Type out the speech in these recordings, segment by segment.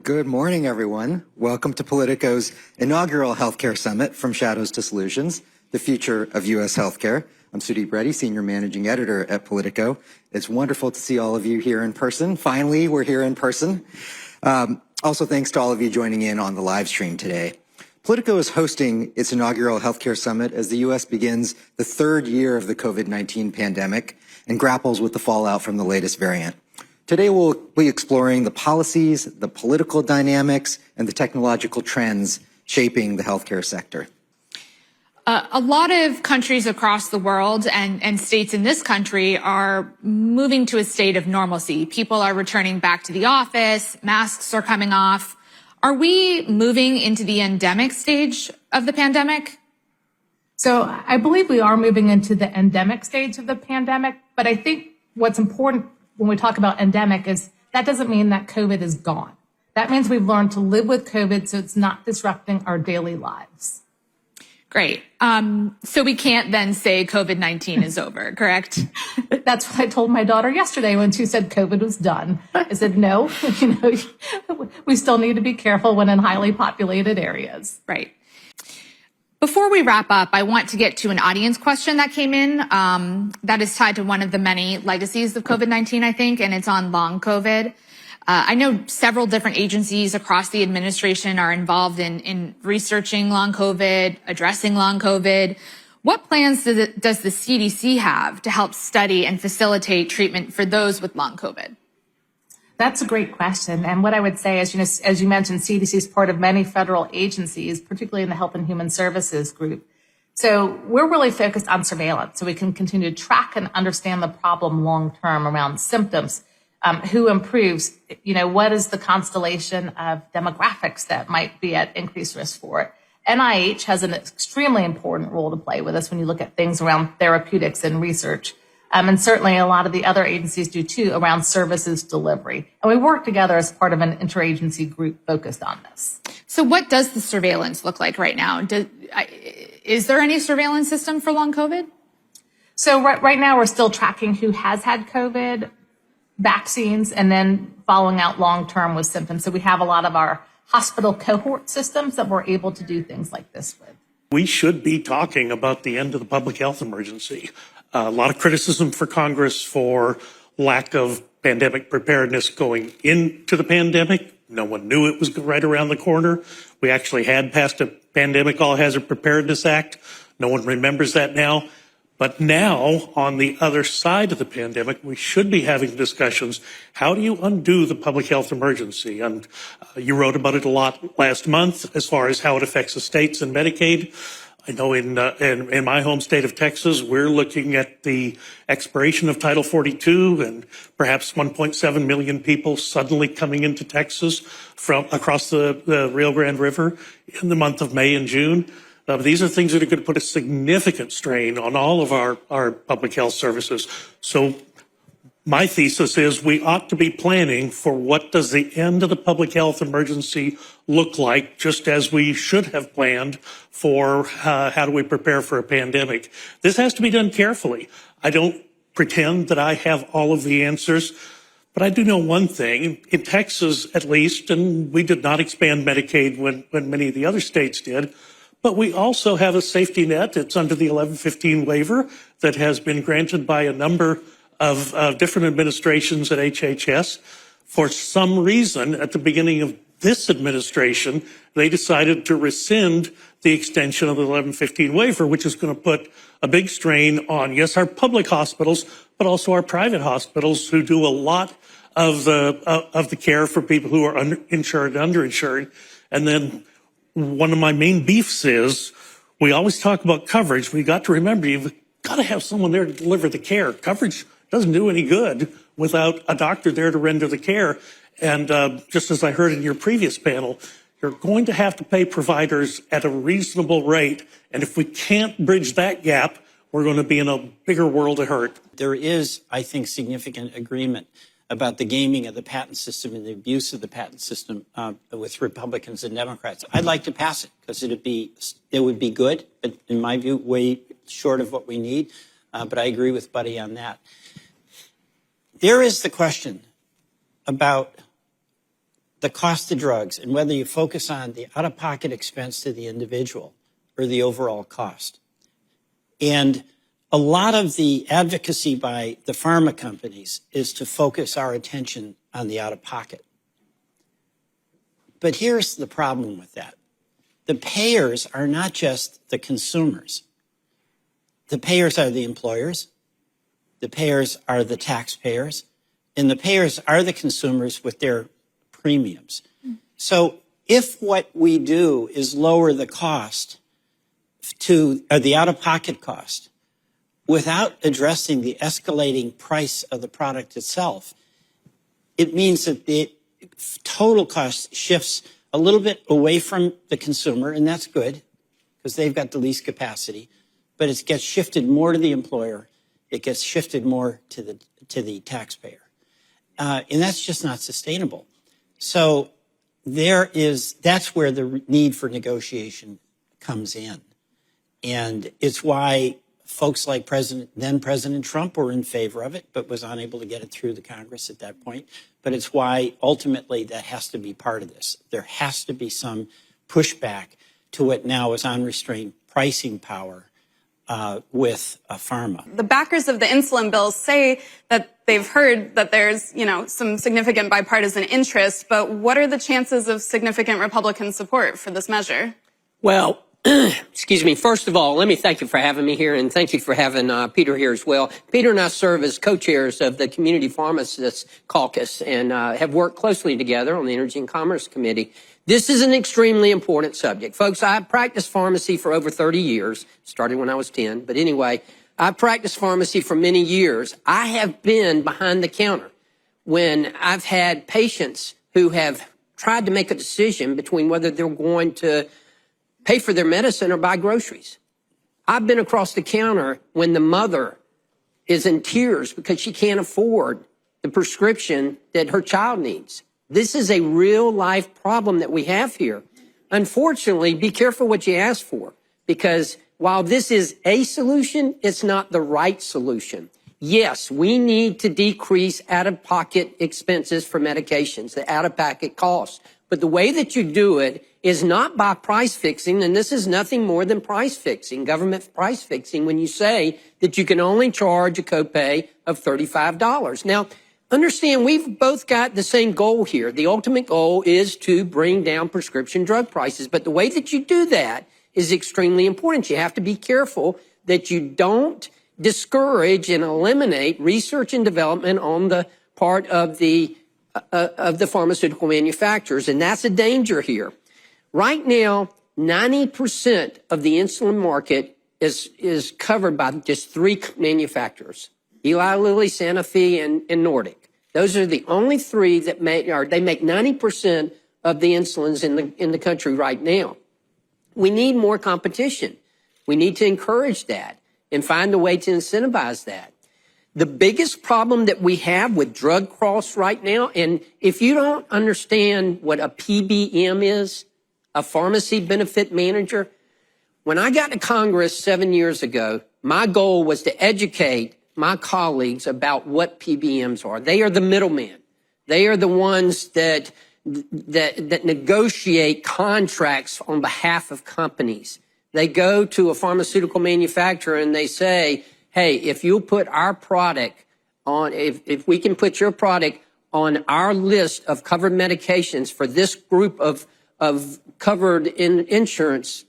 Good morning, everyone. Welcome to Politico's inaugural Healthcare Summit, From Shadows to Solutions, the future of U.S. healthcare. I'm Sudeep Reddy, Senior Managing Editor at Politico. It's wonderful to see all of you here in person. Finally, we're here in person. Also, thanks to all of you joining in on the live stream today. Politico is hosting its inaugural Healthcare Summit as the U.S. begins the third year of the COVID-19 pandemic and grapples with the fallout from the latest variant. Today, we'll be exploring the policies, the political dynamics, and the technological trends shaping the healthcare sector. A lot of countries across the world and states in this country are moving to a state of normalcy. People are returning back to the office, masks are coming off. Are we moving into the endemic stage of the pandemic? So I believe we are moving into the endemic stage of the pandemic, but I think what's important when we talk about endemic is that doesn't mean that COVID is gone. That means we've learned to live with COVID so it's not disrupting our daily lives. Great. So we can't then say COVID-19 is over, correct? That's what I told my daughter yesterday when she said COVID was done. I said, no, we still need to be careful when in highly populated areas. Right. Before we wrap up, I want to get to an audience question that came in that is tied to one of the many legacies of COVID-19, I think, and it's on long COVID. I know several different agencies across the administration are involved in researching long COVID, addressing long COVID. What plans does the CDC have to help study and facilitate treatment for those with long COVID? That's a great question. And what I would say is, as you mentioned, CDC is part of many federal agencies, particularly in the Health and Human Services group. So we're really focused on surveillance so we can continue to track and understand the problem long term around symptoms. Who improves, what is the constellation of demographics that might be at increased risk for it? NIH has an extremely important role to play with us when you look at things around therapeutics and research. And certainly a lot of the other agencies do too around services delivery. And we work together as part of an interagency group focused on this. So what does the surveillance look like right now? Is there any surveillance system for long COVID? So right now we're still tracking who has had COVID, vaccines, and then following out long-term with symptoms. So we have a lot of our hospital cohort systems that we're able to do things like this with. We should be talking about the end of the public health emergency. A lot of criticism for Congress for lack of pandemic preparedness going into the pandemic. No one knew it was right around the corner. We actually had passed a Pandemic All Hazard Preparedness Act. No one remembers that now. But now, on the other side of the pandemic, we should be having discussions. How do you undo the public health emergency? And you wrote about it a lot last month as far as how it affects the states and Medicaid. I know in my home state of Texas, we're looking at the expiration of Title 42 and perhaps 1.7 million people suddenly coming into Texas from across the Rio Grande River in the month of May and June. These are things that are going to put a significant strain on all of our public health services. So my thesis is we ought to be planning for what does the end of the public health emergency look like, just as we should have planned for how do we prepare for a pandemic. This has to be done carefully. I don't pretend that I have all of the answers, but I do know one thing. In Texas, at least, and we did not expand Medicaid when many of the other states did, but we also have a safety net. It's under the 1115 waiver that has been granted by a number of different administrations at HHS. For some reason, at the beginning of this administration, they decided to rescind the extension of the 1115 waiver, which is going to put a big strain on, yes, our public hospitals, but also our private hospitals who do a lot of the care for people who are uninsured and underinsured. And then one of my main beefs is we always talk about coverage. We got to remember you've got to have someone there to deliver the care. Coverage doesn't do any good without a doctor there to render the care. And just as I heard in your previous panel, you're going to have to pay providers at a reasonable rate. And if we can't bridge that gap, we're going to be in a bigger world of hurt. There is, I think, significant agreement about the gaming of the patent system and the abuse of the patent system with Republicans and Democrats. I'd like to pass it because it would be good, but in my view, way short of what we need. But I agree with Buddy on that. There is the question about the cost of drugs and whether you focus on the out-of-pocket expense to the individual or the overall cost. And a lot of the advocacy by the pharma companies is to focus our attention on the out-of-pocket. But here's the problem with that. The payers are not just the consumers. The payers are the employers. The payers are the taxpayers. And the payers are the consumers with their premiums. So if what we do is lower the cost to the out-of-pocket cost without addressing the escalating price of the product itself, it means that the total cost shifts a little bit away from the consumer, and that's good because they've got the least capacity, but it gets shifted more to the employer. It gets shifted more to the taxpayer. And that's just not sustainable. So that's where the need for negotiation comes in. And it's why folks like then President Trump were in favor of it, but was unable to get it through the Congress at that point. But it's why ultimately that has to be part of this. There has to be some pushback to what now is unrestrained pricing power with pharma. The backers of the insulin bills say that they've heard that there's, some significant bipartisan interest, but what are the chances of significant Republican support for this measure? Well, excuse me. First of all, let me thank you for having me here, and thank you for having Peter here as well. Peter and I serve as co-chairs of the Community Pharmacists Caucus and have worked closely together on the Energy and Commerce Committee. This is an extremely important subject. Folks, I practiced pharmacy for over 30 years, started when I was 10. But anyway, I practiced pharmacy for many years. I have been behind the counter when I've had patients who have tried to make a decision between whether they're going to pay for their medicine or buy groceries. I've been across the counter when the mother is in tears because she can't afford the prescription that her child needs. This is a real life problem that we have here. Unfortunately, be careful what you ask for, because while this is a solution, it's not the right solution. Yes, we need to decrease out-of-pocket expenses for medications, the out-of-pocket costs. But the way that you do it is not by price fixing, and this is nothing more than price fixing, government price fixing, when you say that you can only charge a copay of $35. Now, understand, we've both got the same goal here. The ultimate goal is to bring down prescription drug prices. But the way that you do that is extremely important. You have to be careful that you don't discourage and eliminate research and development on the part of the pharmaceutical manufacturers. And that's a danger here. Right now, 90% of the insulin market is covered by just 3 manufacturers: Eli Lilly, Sanofi, and Nordic. Those are the only 3 that make 90% of the insulins in the country right now. We need more competition. We need to encourage that and find a way to incentivize that. The biggest problem that we have with drug costs right now, and if you don't understand what a PBM is, a pharmacy benefit manager, when I got to Congress 7 years ago, my goal was to educate my colleagues about what PBMs are. They are the middleman. They are the ones that negotiate contracts on behalf of companies. They go to a pharmaceutical manufacturer and they say, hey, if you'll put our product on, if we can put your product on our list of covered medications for this group of covered insurance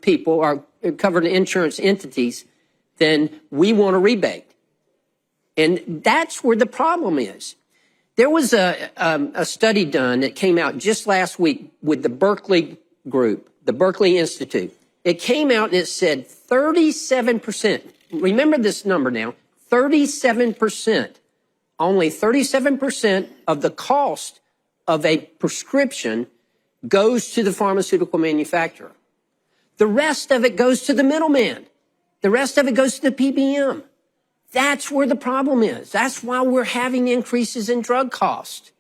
people or covered insurance entities, then we want a rebate. And that's where the problem is. There was a study done that came out just last week with the Berkeley group, the Berkeley Institute. It came out and it said 37%. Remember this number now, 37%. Only 37% of the cost of a prescription goes to the pharmaceutical manufacturer. The rest of it goes to the middleman. The rest of it goes to the PBM. That's where the problem is. That's why we're having increases in drug cost.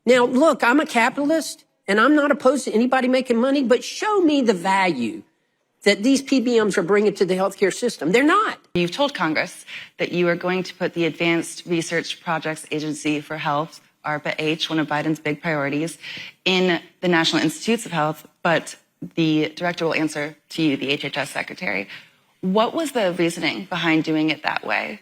Now, look, I'm a capitalist, and I'm not opposed to anybody making money, but show me the value that these PBMs are bringing to the healthcare system. They're not. You've told Congress that you are going to put the Advanced Research Projects Agency for Health ARPA-H, one of Biden's big priorities, in the National Institutes of Health, but the director will answer to you, the HHS secretary. What was the reasoning behind doing it that way?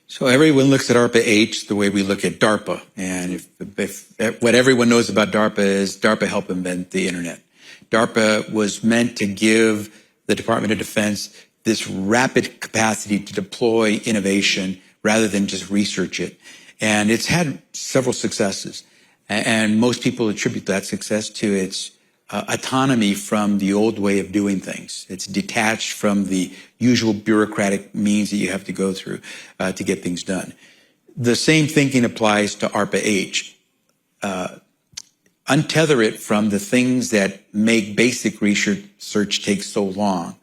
So everyone looks at ARPA-H the way we look at DARPA. And if what everyone knows about DARPA is DARPA helped invent the internet. DARPA was meant to give the Department of Defense this rapid capacity to deploy innovation rather than just research it. And it's had several successes. And most people attribute that success to its autonomy from the old way of doing things. It's detached from the usual bureaucratic means that you have to go through to get things done. The same thinking applies to ARPA-H. Untether it from the things that make basic research take so long.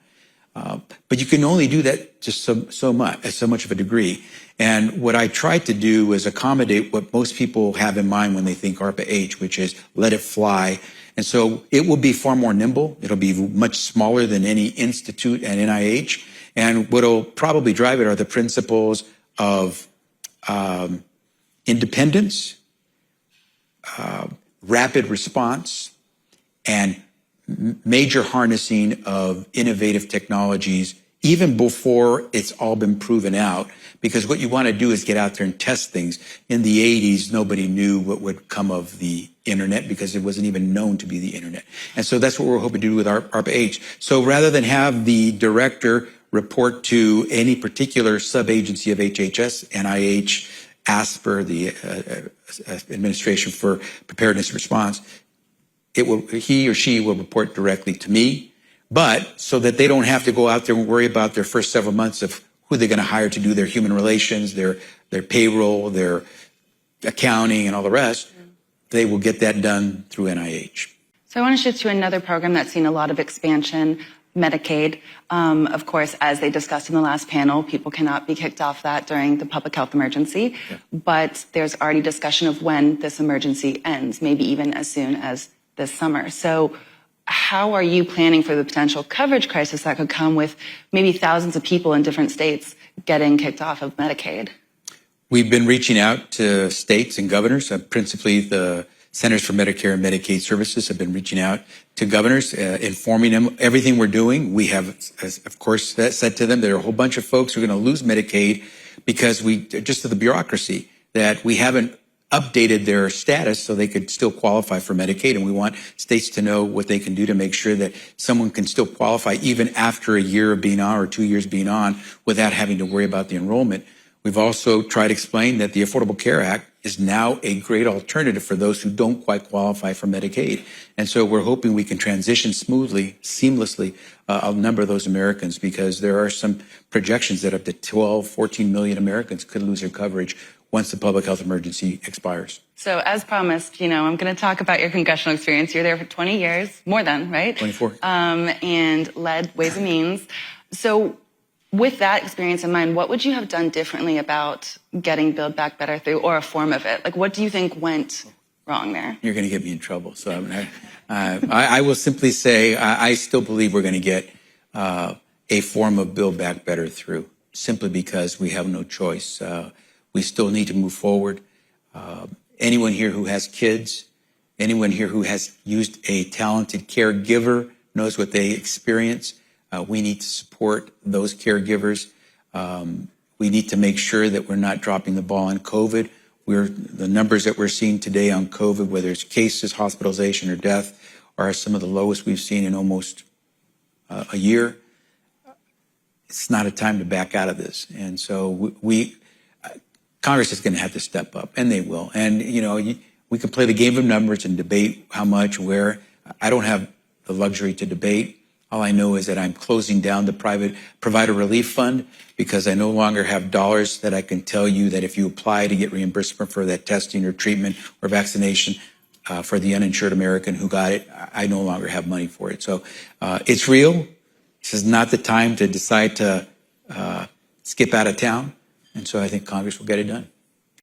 But you can only do that just so much of a degree. And what I tried to do was accommodate what most people have in mind when they think ARPA-H, which is let it fly. And so it will be far more nimble. It'll be much smaller than any institute at NIH. And what'll probably drive it are the principles of independence, rapid response, and major harnessing of innovative technologies even before it's all been proven out, because what you want to do is get out there and test things. In the 80s, nobody knew what would come of the internet because it wasn't even known to be the internet. And so that's what we're hoping to do with ARPA-H. So rather than have the director report to any particular sub-agency of HHS, NIH, ASPR, the Administration for Preparedness and Response, he or she will report directly to me, but so that they don't have to go out there and worry about their first several months of who they're going to hire to do their human relations, their payroll, their accounting, and all the rest. They will get that done through NIH. So I want to shift to another program that's seen a lot of expansion, Medicaid. Of course, as they discussed in the last panel, people cannot be kicked off that during the public health emergency. Yeah. But there's already discussion of when this emergency ends, maybe even as soon as this summer. So how are you planning for the potential coverage crisis that could come with maybe thousands of people in different states getting kicked off of Medicaid? We've been reaching out to states and governors, principally the Centers for Medicare and Medicaid Services have been reaching out to governors, informing them everything we're doing. We have, of course, said to them there are a whole bunch of folks who are going to lose Medicaid because just of the bureaucracy, that we haven't updated their status so they could still qualify for Medicaid. And we want states to know what they can do to make sure that someone can still qualify even after a year of being on or 2 years being on without having to worry about the enrollment. We've also tried to explain that the Affordable Care Act is now a great alternative for those who don't quite qualify for Medicaid. And so we're hoping we can transition smoothly, seamlessly, a number of ththose Americans, because there are some projections that up to 12, 14 million Americans could lose their coverage once the public health emergency expires. So as promised, I'm going to talk about your congressional experience. You're there for 20 years, more than, right? 24. And led Ways and Means. So with that experience in mind, what would you have done differently about getting Build Back Better through, or a form of it? Like, what do you think went wrong there? You're going to get me in trouble. So I will simply say I still believe we're going to get a form of Build Back Better through, simply because we have no choice. We still need to move forward. Anyone here who has kids, anyone here who has used a talented caregiver knows what they experience. We need to support those caregivers. We need to make sure that we're not dropping the ball on COVID. The numbers that we're seeing today on COVID, whether it's cases, hospitalization, or death, are some of the lowest we've seen in almost a year. It's not a time to back out of this. And so Congress is going to have to step up, and they will. And, we can play the game of numbers and debate how much, where. I don't have the luxury to debate. All I know is that I'm closing down the private provider relief fund because I no longer have dollars that I can tell you that if you apply to get reimbursement for that testing or treatment or vaccination for the uninsured American who got it, I no longer have money for it. So it's real. This is not the time to decide to skip out of town. And so I think Congress will get it done.